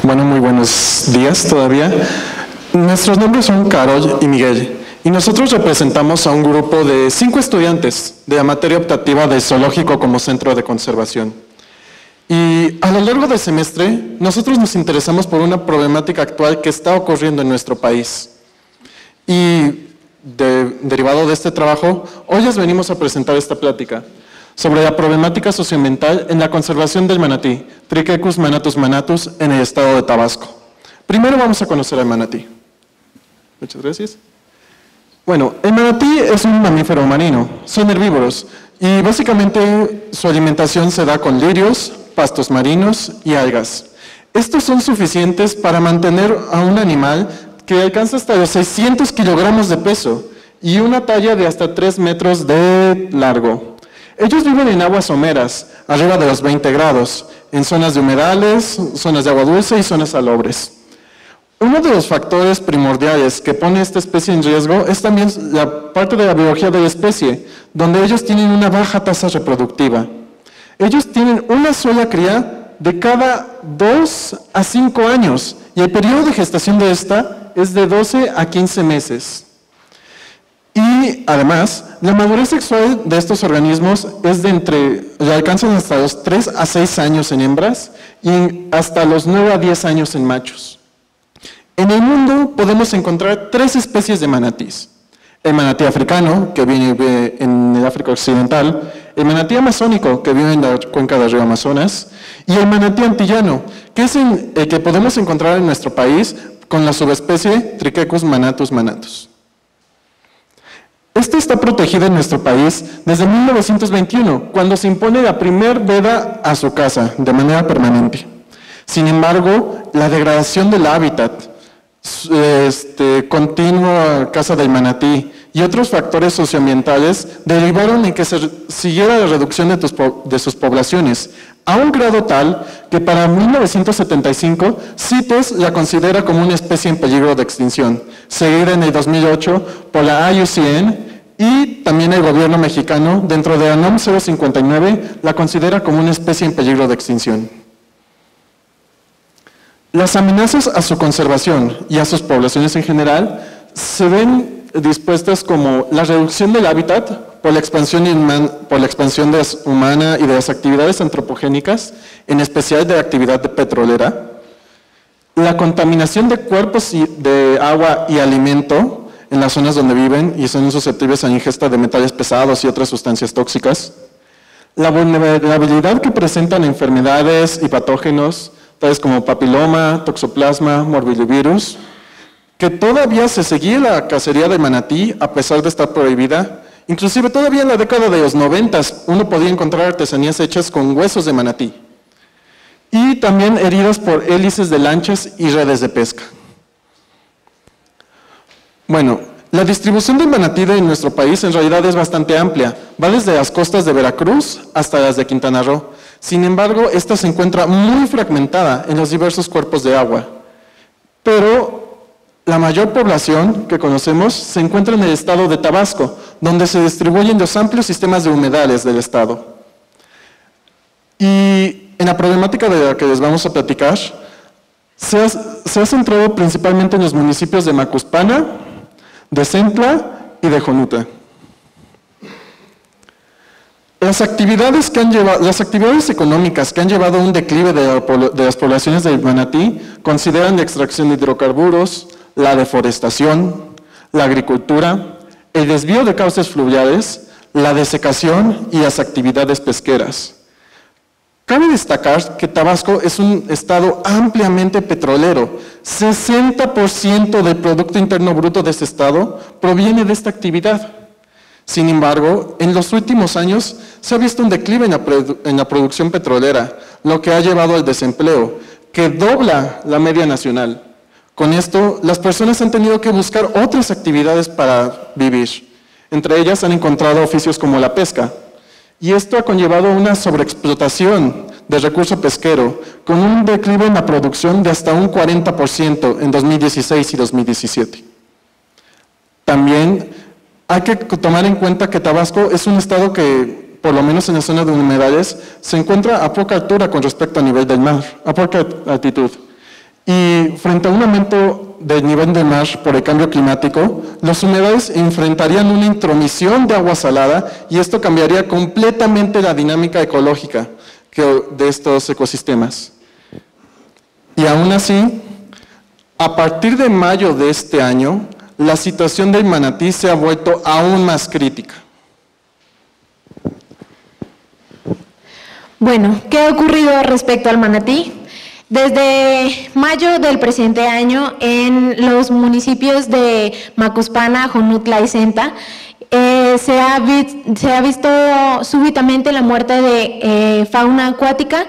Bueno, muy buenos días todavía. Nuestros nombres son Carol y Miguel, y nosotros representamos a un grupo de 5 estudiantes de la materia optativa de Zoológico como centro de conservación. Y a lo largo del semestre, nosotros nos interesamos por una problemática actual que está ocurriendo en nuestro país. Y derivado de este trabajo, hoy les venimos a presentar esta plática sobre la problemática socioambiental en la conservación del manatí, Triquecus manatus manatus, en el estado de Tabasco. Primero vamos a conocer al manatí. Muchas gracias. Bueno, el manatí es un mamífero marino, son herbívoros, y básicamente su alimentación se da con lirios, pastos marinos y algas. Estos son suficientes para mantener a un animal que alcanza hasta los 600 kilogramos de peso y una talla de hasta 3 metros de largo. Ellos viven en aguas someras, arriba de los 20 grados, en zonas de humedales, zonas de agua dulce y zonas salobres. Uno de los factores primordiales que pone esta especie en riesgo es también la parte de la biología de la especie, donde ellos tienen una baja tasa reproductiva. Ellos tienen una sola cría de cada 2 a 5 años, y el periodo de gestación de esta es de 12 a 15 meses. Y además, la madurez sexual de estos organismos es alcanzan hasta los 3 a 6 años en hembras y hasta los 9 a 10 años en machos. En el mundo podemos encontrar 3 especies de manatís. El manatí africano, que vive en el África Occidental, el manatí amazónico, que vive en la cuenca del río Amazonas, y el manatí antillano, que es el que podemos encontrar en nuestro país con la subespecie Triquecus manatus manatus. Este está protegido en nuestro país desde 1921, cuando se impone la primer veda a su caza de manera permanente. Sin embargo, la degradación del hábitat, continua caza del manatí y otros factores socioambientales derivaron en que se siguiera la reducción de sus poblaciones, a un grado tal que para 1975 CITES la considera como una especie en peligro de extinción, seguida en el 2008 por la IUCN, y también el gobierno mexicano, dentro de la NOM 059, la considera como una especie en peligro de extinción. Las amenazas a su conservación y a sus poblaciones en general se ven dispuestas como la reducción del hábitat por la expansión humana y de las actividades antropogénicas, en especial de la actividad petrolera, la contaminación de cuerpos de agua y alimento en las zonas donde viven y son susceptibles a ingesta de metales pesados y otras sustancias tóxicas, la vulnerabilidad que presentan enfermedades y patógenos, tales como papiloma, toxoplasma, morbillivirus, que todavía se seguía la cacería de manatí a pesar de estar prohibida. Inclusive todavía en la década de los 90 uno podía encontrar artesanías hechas con huesos de manatí. Y también heridas por hélices de lanchas y redes de pesca. Bueno, la distribución del manatí en nuestro país en realidad es bastante amplia. Va desde las costas de Veracruz hasta las de Quintana Roo. Sin embargo, esta se encuentra muy fragmentada en los diversos cuerpos de agua. Pero la mayor población que conocemos se encuentra en el estado de Tabasco, donde se distribuyen los amplios sistemas de humedales del estado. Y en la problemática de la que les vamos a platicar, se ha centrado principalmente en los municipios de Macuspana, de Centla y de Jonuta. Las actividades económicas que han llevado a un declive de las poblaciones del manatí consideran la extracción de hidrocarburos, la deforestación, la agricultura, el desvío de cauces fluviales, la desecación y las actividades pesqueras. Cabe destacar que Tabasco es un estado ampliamente petrolero. 60% del Producto Interno Bruto de este estado proviene de esta actividad. Sin embargo, en los últimos años se ha visto un declive en la producción petrolera, lo que ha llevado al desempleo, que dobla la media nacional. Con esto, las personas han tenido que buscar otras actividades para vivir. Entre ellas han encontrado oficios como la pesca. Y esto ha conllevado una sobreexplotación del recurso pesquero, con un declive en la producción de hasta un 40% en 2016 y 2017. También hay que tomar en cuenta que Tabasco es un estado que, por lo menos en la zona de humedales, se encuentra a poca altura con respecto al nivel del mar, a poca altitud. Y frente a un aumento del nivel del mar por el cambio climático, los humedales enfrentarían una intromisión de agua salada y esto cambiaría completamente la dinámica ecológica de estos ecosistemas. Y aún así, a partir de mayo de este año, la situación del manatí se ha vuelto aún más crítica. Bueno, ¿qué ha ocurrido respecto al manatí? Desde mayo del presente año, en los municipios de Macuspana, Jonutla y Senta, se ha visto súbitamente la muerte de fauna acuática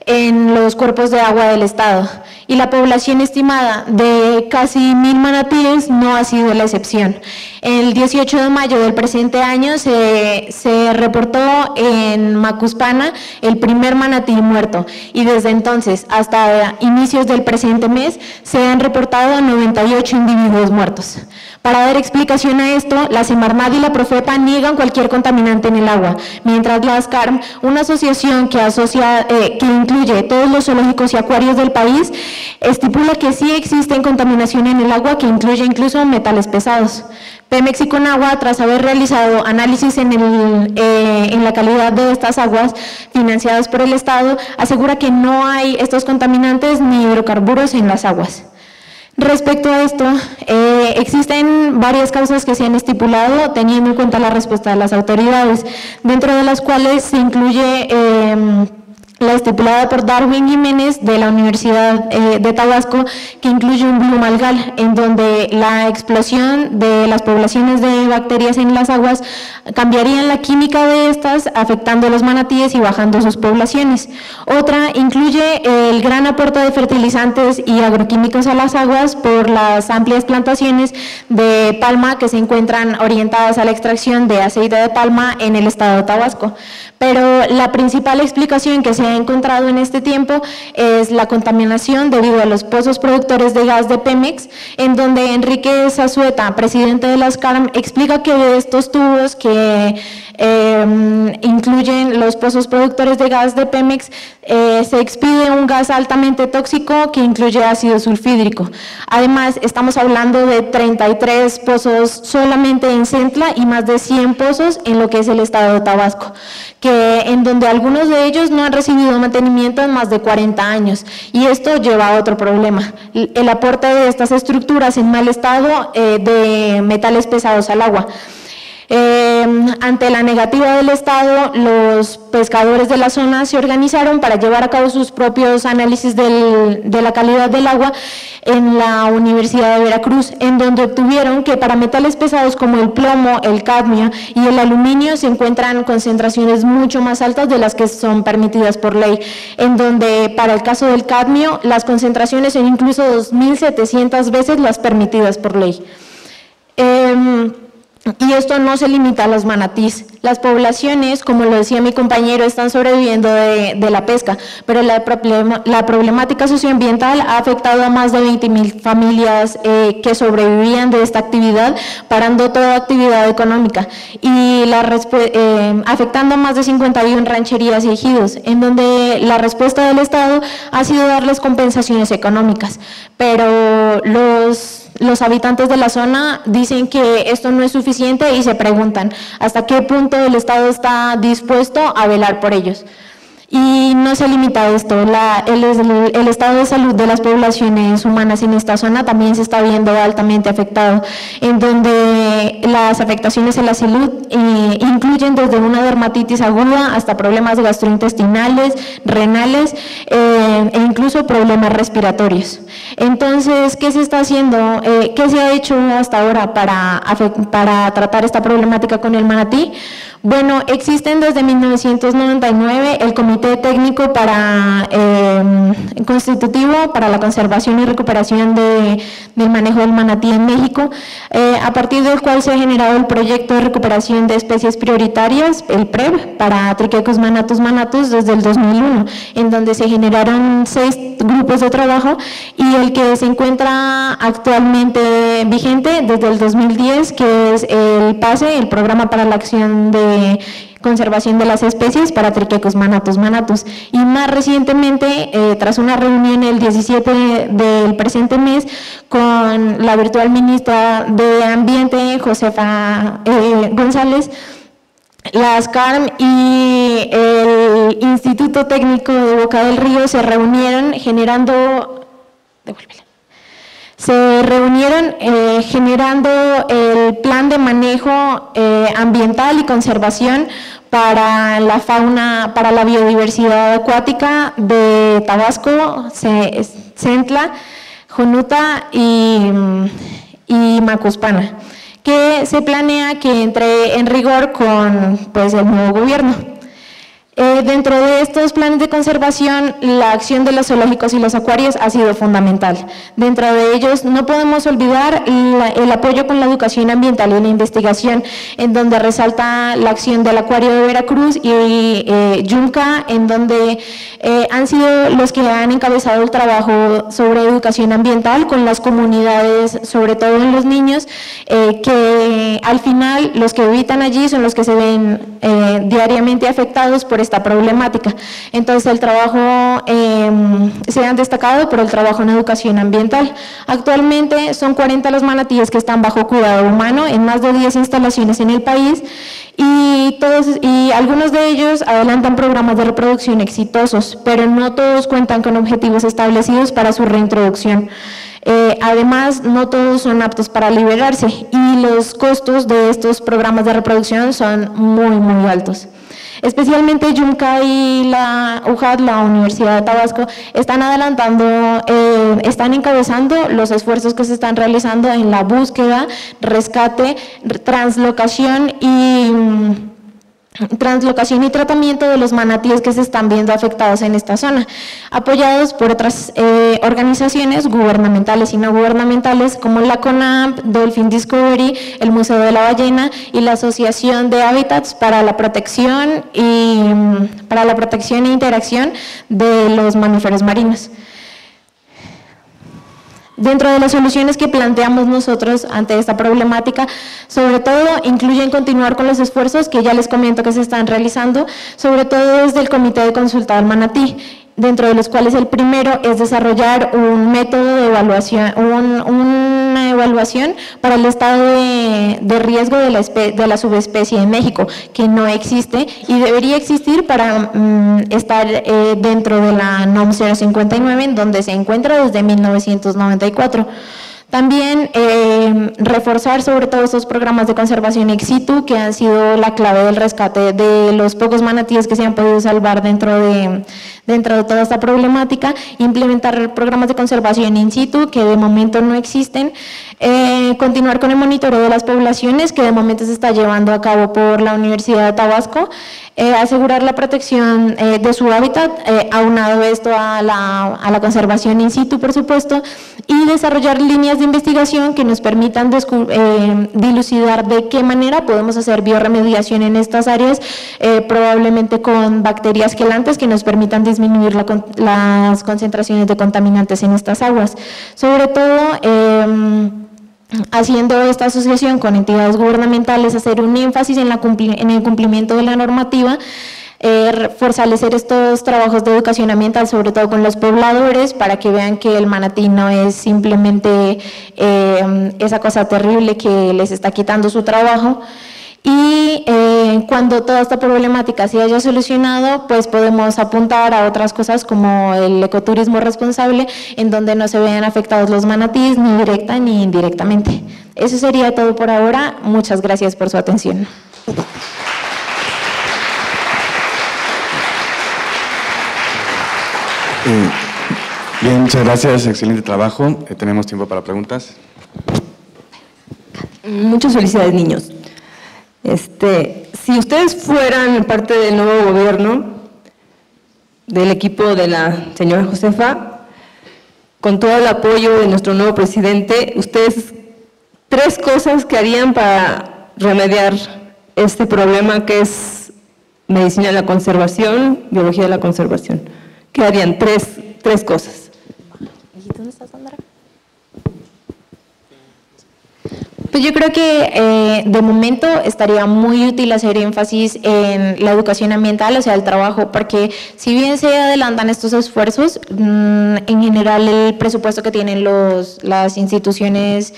en los cuerpos de agua del estado, y la población estimada de casi 1,000 manatíes no ha sido la excepción. El 18 de mayo del presente año se reportó en Macuspana el primer manatí muerto, y desde entonces hasta inicios del presente mes se han reportado 98 individuos muertos. Para dar explicación a esto, la Semarnat y la Profepa niegan cualquier contaminante en el agua, mientras la ASCARM, una asociación que incluye todos los zoológicos y acuarios del país, estipula que sí existe contaminación en el agua, que incluye incluso metales pesados. Pemex y Conagua, tras haber realizado análisis en la calidad de estas aguas financiadas por el Estado, asegura que no hay estos contaminantes ni hidrocarburos en las aguas. Respecto a esto, existen varias causas que se han estipulado teniendo en cuenta la respuesta de las autoridades, dentro de las cuales se incluye la estipulada por Darwin Jiménez de la Universidad de Tabasco, que incluye un bloom algal, en donde la explosión de las poblaciones de bacterias en las aguas cambiarían la química de estas, afectando a los manatíes y bajando sus poblaciones. Otra incluye el gran aporte de fertilizantes y agroquímicos a las aguas por las amplias plantaciones de palma que se encuentran orientadas a la extracción de aceite de palma en el estado de Tabasco. Pero la principal explicación que se ha encontrado en este tiempo es la contaminación debido a los pozos productores de gas de Pemex, en donde Enrique Zazueta, presidente de la ASCARM, explica que de estos tubos que incluyen los pozos productores de gas de Pemex, se expide un gas altamente tóxico que incluye ácido sulfídrico. Además, estamos hablando de 33 pozos solamente en Centla y más de 100 pozos en lo que es el estado de Tabasco, en donde algunos de ellos no han recibido mantenimiento en más de 40 años, y esto lleva a otro problema: el aporte de estas estructuras en mal estado de metales pesados al agua. Ante la negativa del Estado, los pescadores de la zona se organizaron para llevar a cabo sus propios análisis de la calidad del agua en la Universidad de Veracruz, en donde obtuvieron que para metales pesados como el plomo, el cadmio y el aluminio se encuentran concentraciones mucho más altas de las que son permitidas por ley, en donde para el caso del cadmio las concentraciones son incluso 2.700 veces las permitidas por ley. Y esto no se limita a los manatís. Las poblaciones, como lo decía mi compañero, están sobreviviendo de la pesca, pero la problemática socioambiental ha afectado a más de 20,000 familias que sobrevivían de esta actividad, parando toda actividad económica, y afectando a más de 51 rancherías y ejidos, en donde la respuesta del Estado ha sido darles compensaciones económicas, pero los habitantes de la zona dicen que esto no es suficiente y se preguntan hasta qué punto el Estado está dispuesto a velar por ellos. Y no se limita a esto, el estado de salud de las poblaciones humanas en esta zona también se está viendo altamente afectado, en donde las afectaciones en la salud incluyen desde una dermatitis aguda hasta problemas gastrointestinales, renales e incluso problemas respiratorios. Entonces, ¿qué se está haciendo? ¿Qué se ha hecho hasta ahora para tratar esta problemática con el manatí? Bueno, existen desde 1999 el Comité Técnico Constitutivo para la Conservación y Recuperación del Manejo del Manatí en México, a partir del cual se ha generado el Proyecto de Recuperación de Especies Prioritarias, el PREV, para Triquecus manatus desde el 2001, en donde se generaron 6 grupos de trabajo, y el que se encuentra actualmente vigente desde el 2010, que es el PASE, el Programa para la Acción de conservación de las especies Paratrichecus manatus. Y más recientemente, tras una reunión el 17 del presente mes con la virtual ministra de Ambiente, Josefa González, la ASCARM y el Instituto Técnico de Boca del Río se reunieron generando el plan de manejo ambiental y conservación para la fauna, para la biodiversidad acuática de Tabasco, Centla, Jonuta y Macuspana, que se planea que entre en rigor con el nuevo gobierno. Dentro de estos planes de conservación, la acción de los zoológicos y los acuarios ha sido fundamental. Dentro de ellos no podemos olvidar el apoyo con la educación ambiental y la investigación, en donde resalta la acción del Acuario de Veracruz y Yunca, en donde han sido los que han encabezado el trabajo sobre educación ambiental con las comunidades, sobre todo en los niños, que al final los que habitan allí son los que se ven diariamente afectados por esta problemática. Entonces el trabajo se han destacado por el trabajo en educación ambiental. Actualmente son 40 los manatíes que están bajo cuidado humano en más de 10 instalaciones en el país y algunos de ellos adelantan programas de reproducción exitosos, pero no todos cuentan con objetivos establecidos para su reintroducción. Además, no todos son aptos para liberarse y los costos de estos programas de reproducción son muy altos. Especialmente Yunca y la UJAT, la Universidad de Tabasco, están están encabezando los esfuerzos que se están realizando en la búsqueda, rescate, translocación y tratamiento de los manatíes que se están viendo afectados en esta zona, apoyados por otras organizaciones gubernamentales y no gubernamentales como la CONAMP, Dolphin Discovery, el Museo de la Ballena y la Asociación de Hábitats para la protección e interacción de los mamíferos marinos. Dentro de las soluciones que planteamos nosotros ante esta problemática, sobre todo incluyen continuar con los esfuerzos que ya les comento que se están realizando, sobre todo desde el Comité de Consulta del Manatí, dentro de los cuales el primero es desarrollar un método de evaluación, una evaluación para el estado de riesgo de la subespecie en México, que no existe y debería existir para estar dentro de la NOM 059, en donde se encuentra desde 1994. También reforzar sobre todo estos programas de conservación ex situ que han sido la clave del rescate de los pocos manatíes que se han podido salvar dentro de toda esta problemática, implementar programas de conservación in situ que de momento no existen, continuar con el monitoreo de las poblaciones que de momento se está llevando a cabo por la Universidad de Tabasco, asegurar la protección de su hábitat, aunado esto a la conservación in situ, por supuesto, y desarrollar líneas de investigación que nos permitan dilucidar de qué manera podemos hacer bioremediación en estas áreas, probablemente con bacterias quelantes que nos permitan disminuir las concentraciones de contaminantes en estas aguas. Sobre todo, haciendo esta asociación con entidades gubernamentales, hacer un énfasis en el cumplimiento de la normativa, fortalecer estos trabajos de educación ambiental, sobre todo con los pobladores, para que vean que el manatí no es simplemente esa cosa terrible que les está quitando su trabajo. Y cuando toda esta problemática se haya solucionado, pues podemos apuntar a otras cosas como el ecoturismo responsable, en donde no se vean afectados los manatíes ni directa ni indirectamente. Eso sería todo por ahora. Muchas gracias por su atención. Bien, muchas gracias, excelente trabajo. Tenemos tiempo para preguntas. Muchas felicidades, niños. Si ustedes fueran parte del nuevo gobierno, del equipo de la señora Josefa, con todo el apoyo de nuestro nuevo presidente, ustedes 3 cosas que harían para remediar este problema que es medicina de la conservación, biología de la conservación. ¿Qué harían? Tres cosas. ¿Y dónde está Sandra? Pues yo creo que de momento estaría muy útil hacer énfasis en la educación ambiental, o sea, el trabajo, porque si bien se adelantan estos esfuerzos, en general el presupuesto que tienen las instituciones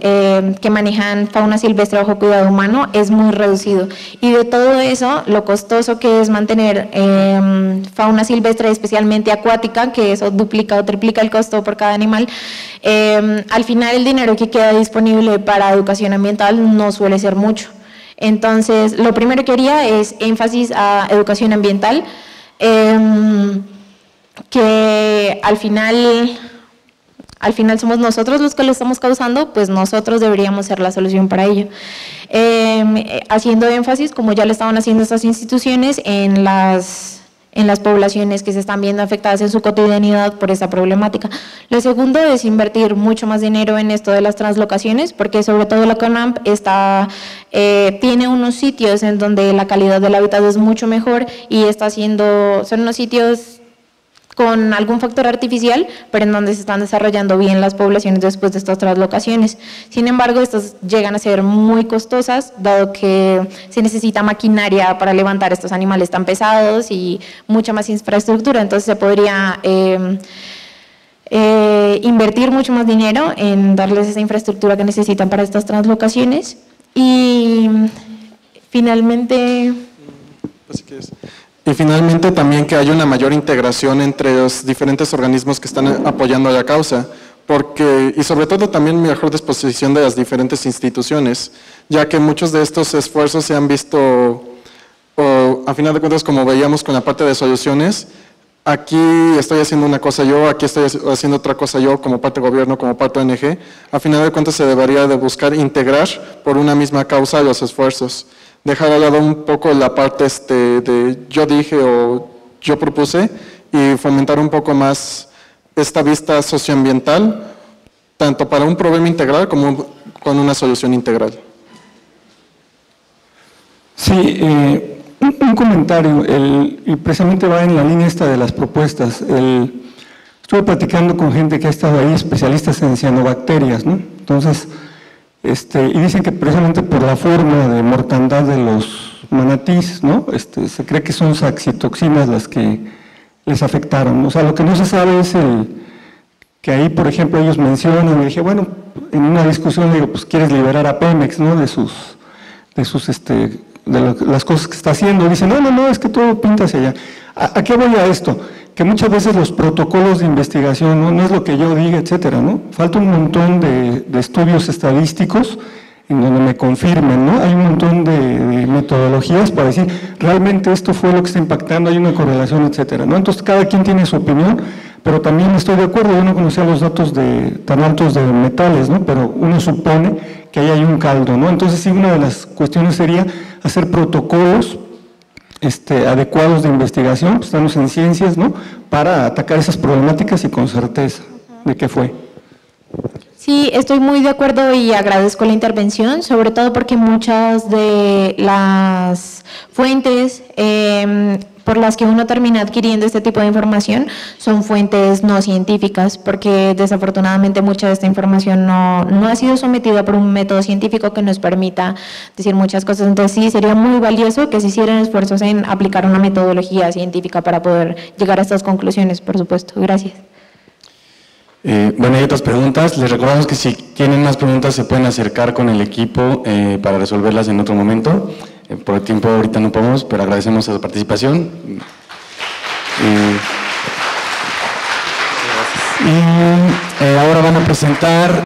que manejan fauna silvestre bajo cuidado humano es muy reducido. Y de todo eso, lo costoso que es mantener fauna silvestre, especialmente acuática, que eso duplica o triplica el costo por cada animal, al final el dinero que queda disponible para educación ambiental no suele ser mucho. Entonces, lo primero que haría es énfasis a educación ambiental, que al final somos nosotros los que lo estamos causando, pues nosotros deberíamos ser la solución para ello. Haciendo énfasis, como ya lo estaban haciendo estas instituciones, en las poblaciones que se están viendo afectadas en su cotidianidad por esta problemática. Lo segundo es invertir mucho más dinero en esto de las translocaciones, porque sobre todo la CONAMP tiene unos sitios en donde la calidad del hábitat es mucho mejor y son unos sitios con algún factor artificial, pero en donde se están desarrollando bien las poblaciones después de estas translocaciones. Sin embargo, estas llegan a ser muy costosas, dado que se necesita maquinaria para levantar estos animales tan pesados y mucha más infraestructura, entonces se podría invertir mucho más dinero en darles esa infraestructura que necesitan para estas translocaciones. Y finalmente... Y finalmente también que haya una mayor integración entre los diferentes organismos que están apoyando la causa, y sobre todo también mejor disposición de las diferentes instituciones, ya que muchos de estos esfuerzos se han visto, o a final de cuentas, como veíamos con la parte de soluciones, aquí estoy haciendo una cosa yo, aquí estoy haciendo otra cosa yo, como parte gobierno, como parte ONG. A final de cuentas se debería de buscar integrar por una misma causa los esfuerzos. Dejar de lado un poco la parte de yo dije o yo propuse y fomentar un poco más esta vista socioambiental, tanto para un problema integral como con una solución integral. Sí, un comentario, y precisamente va en la línea esta de las propuestas. Estuve platicando con gente que ha estado ahí, especialistas en cianobacterias, ¿no? Entonces, y dicen que precisamente por la forma de mortandad de los manatíes, ¿no? Se cree que son saxitoxinas las que les afectaron. O sea, lo que no se sabe es que ahí, por ejemplo, ellos mencionan, y dije, bueno, en una discusión digo, pues quieres liberar a Pemex, ¿no? De las cosas que está haciendo. Dicen, no, es que todo pinta hacia allá. ¿A qué voy a esto? Que muchas veces los protocolos de investigación no es lo que yo diga, etcétera, ¿no? Falta un montón de estudios estadísticos en donde me confirmen, ¿no? Hay un montón de metodologías para decir, realmente esto fue lo que está impactando, hay una correlación, etcétera, ¿no? Entonces, cada quien tiene su opinión, pero también estoy de acuerdo, yo no conocía los datos tan altos de metales, ¿no? Pero uno supone que ahí hay un caldo, ¿no? Entonces, sí, una de las cuestiones sería hacer protocolos adecuados de investigación, pues estamos en ciencias, ¿no? Para atacar esas problemáticas y con certeza de qué fue. Sí, estoy muy de acuerdo y agradezco la intervención, sobre todo porque muchas de las fuentes por las que uno termina adquiriendo este tipo de información son fuentes no científicas, porque desafortunadamente mucha de esta información no ha sido sometida por un método científico que nos permita decir muchas cosas. Entonces sí, sería muy valioso que se hicieran esfuerzos en aplicar una metodología científica para poder llegar a estas conclusiones, por supuesto. Gracias. Bueno, hay otras preguntas. Les recordamos que si tienen más preguntas se pueden acercar con el equipo para resolverlas en otro momento. Por el tiempo ahorita no podemos, pero agradecemos su participación. Y ahora van a presentar